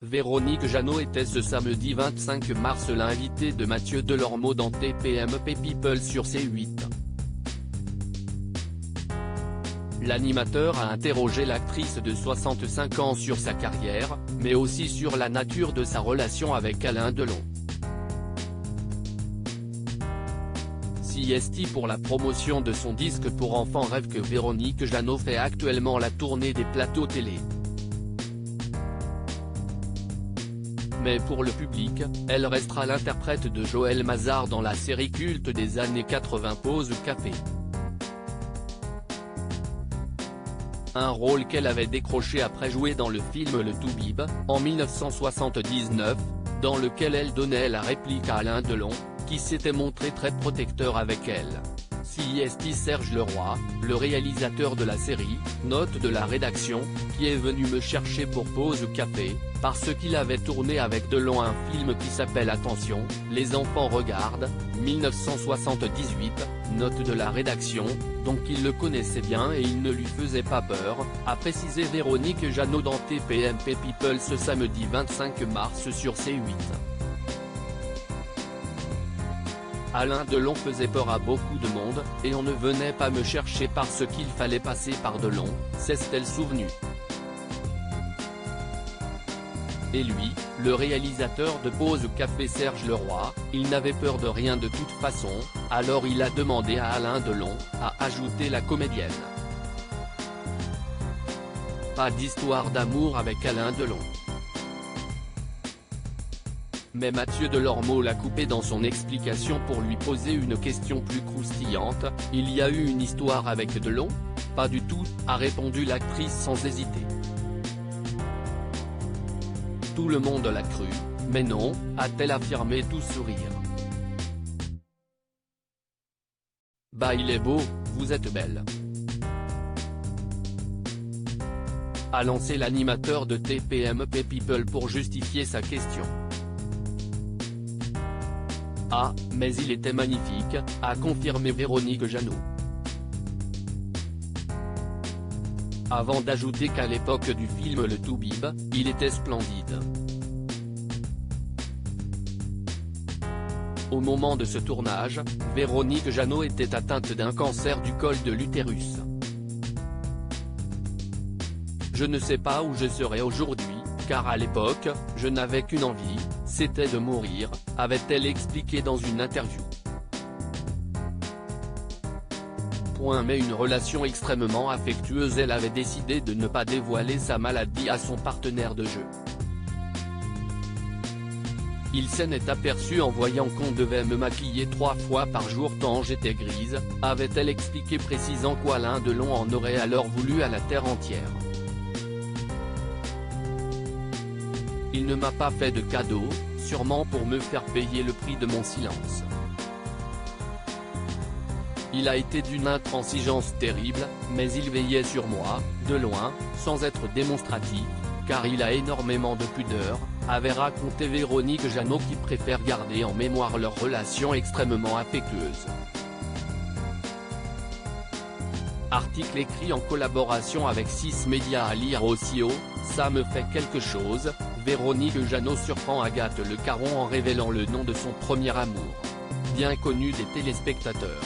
Véronique Jeannot était ce samedi 25 mars l'invitée de Mathieu Delormeau dans TPMP People sur C8. L'animateur a interrogé l'actrice de 65 ans sur sa carrière, mais aussi sur la nature de sa relation avec Alain Delon. Si pour la promotion de son disque pour enfants rêve que Véronique Jeannot fait actuellement la tournée des plateaux télé. Mais pour le public, elle restera l'interprète de Joël Mazar dans la série culte des années 80 Pause Café. Un rôle qu'elle avait décroché après jouer dans le film Le Toubib, en 1979, dans lequel elle donnait la réplique à Alain Delon, qui s'était montré très protecteur avec elle. Si Serge Leroy, le réalisateur de la série, note de la rédaction, qui est venu me chercher pour Pause Café, parce qu'il avait tourné avec Delon un film qui s'appelle Attention, les enfants regardent, 1978, note de la rédaction, donc il le connaissait bien et il ne lui faisait pas peur, a précisé Véronique Jeannot dans TPMP People ce samedi 25 mars sur C8. Alain Delon faisait peur à beaucoup de monde, et on ne venait pas me chercher parce qu'il fallait passer par Delon, s'est-elle souvenue. Et lui, le réalisateur de Pause Café Serge Leroy, il n'avait peur de rien de toute façon, alors il a demandé à Alain Delon, a ajouté la comédienne. Pas d'histoire d'amour avec Alain Delon. Mais Mathieu Delormeau l'a coupé dans son explication pour lui poser une question plus croustillante. Il y a eu une histoire avec Delon ? Pas du tout, a répondu l'actrice sans hésiter. Tout le monde l'a cru, mais non, a-t-elle affirmé tout sourire. Bah il est beau, vous êtes belle. A lancé l'animateur de TPMP People pour justifier sa question. Ah, mais il était magnifique, a confirmé Véronique Jeannot. Avant d'ajouter qu'à l'époque du film Le Toubib, il était splendide. Au moment de ce tournage, Véronique Jeannot était atteinte d'un cancer du col de l'utérus. Je ne sais pas où je serais aujourd'hui, car à l'époque, je n'avais qu'une envie, c'était de mourir, avait-elle expliqué dans une interview. Mais une relation extrêmement affectueuse, elle avait décidé de ne pas dévoiler sa maladie à son partenaire de jeu. Il s'en est aperçu en voyant qu'on devait me maquiller 3 fois par jour tant j'étais grise, avait-elle expliqué, précisant qu'Alain Delon en aurait alors voulu à la terre entière. Il ne m'a pas fait de cadeau, sûrement pour me faire payer le prix de mon silence. Il a été d'une intransigeance terrible, mais il veillait sur moi, de loin, sans être démonstratif, car il a énormément de pudeur, avait raconté Véronique Jeannot, qui préfère garder en mémoire leur relation extrêmement affectueuse. Article écrit en collaboration avec 6 médias à lire aussi haut, ça me fait quelque chose. Véronique Jeannot surprend Agathe Le Caron en révélant le nom de son premier amour. Bien connu des téléspectateurs.